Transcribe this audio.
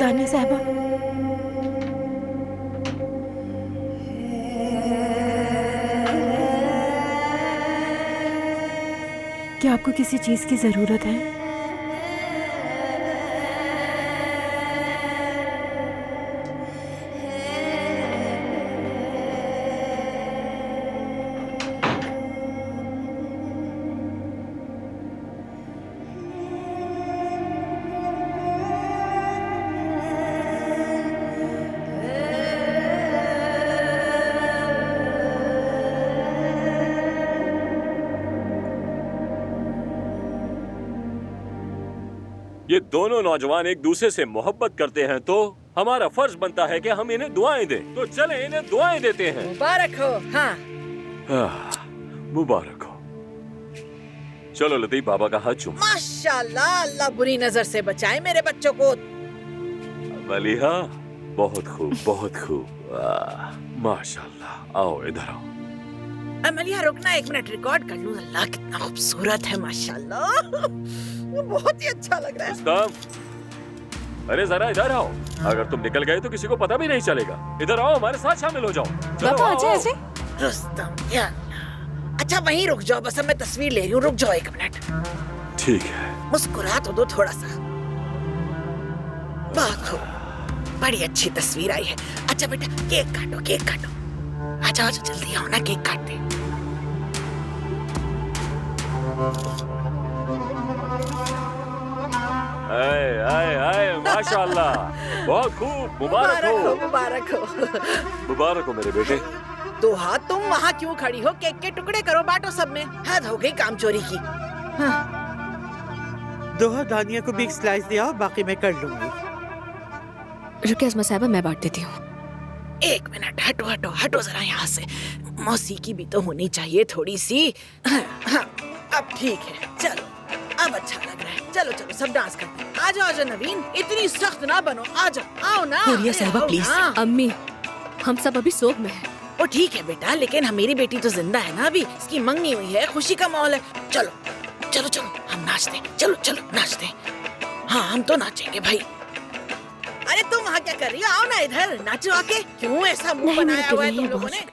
दानिया साहबा, क्या आपको किसी चीज की जरूरत है? ये दोनों नौजवान एक दूसरे से मोहब्बत करते हैं तो हमारा फर्ज बनता है कि हम इन्हें दुआएं दें। तो चलें इन्हें दुआएं देते हैं। मुबारक हो। हाँ, मुबारक हो। चलो लतीफ बाबा का हाथ चूम। माशाल्लाह, अल्लाह बुरी नजर से बचाए मेरे बच्चों को। मलिहा, बहुत खूब, बहुत खूब। माशाल्लाह। आओ इधर आओ। अमलिया रुकना, 1 मिनट रिकॉर्ड कर लूं। अल्लाह कितना खूबसूरत है, माशाल्लाह। बहुत ही अच्छा लग रहा है। रुस्तम, अरे जरा इधर आओ। अगर तुम निकल गए तो किसी को पता भी नहीं चलेगा। इधर आओ, हमारे साथ शामिल हो जाओ। पापा आओ, आजे आओ। आजे। रुस्तम, या अच्छा वहीं रुक जाओ, बस अब मैं तस्वीर ले रही हूँ। रुक जाओ 1 मिनट। ठीक है। मुस्कुरा तो दो थोड़ा सा। बहुत खूब, बड़ी अच्छी तस्वीर आई है। अच्छा बेटा, केक काटो, केक काटो। अच्छा अच्छा, जल्दी आओ ना, केक काटते। आए आए आए, माशाल्लाह, बहुत खूब। मुबारक हो। मुबारक हो। मुबारक हो मेरे बेटे। तो हाँ, तुम वहाँ क्यों खड़ी हो? केक के टुकड़े करो, बांटो सब में। हद हो गई काम चोरी की। दोहा दानिया को भी एक स्लाइस दिया, बाकी मैं कर लूंगी। रुकिए अस्मा साहबा, मैं बांट देती हूँ। 1 मिनट, हटो हटो हटो जरा यहाँ से। मौसीकी भी तो होनी चाहिए थोड़ी सी। हाँ, अब ठीक है, चलो अब अच्छा लग रहा है। चलो चलो सब डांस करते हैं। आ जाओ नवीन, इतनी सख्त ना बनो। आ जाओ, आओ ना। हुरिया अरे साहिबा आओ प्लीज। ना। अम्मी, हम सब अभी सोग में हैं। वो ठीक है बेटा, लेकिन हम मेरी बेटी तो जिंदा है ना अभी। इसकी मंगनी हुई है, खुशी का माहौल है। चलो चलो चलो, हम नाचते। चलो चलो नाचते। हाँ, हम तो नाचेंगे भाई। अरे तुम वहाँ क्या कर रही हो? आओ ना इधर, नाचो आके। क्यों ऐसा मुंह नहीं, मेरे बनाया दिल हुआ है नहीं तुम है लोगों बहुत। ने?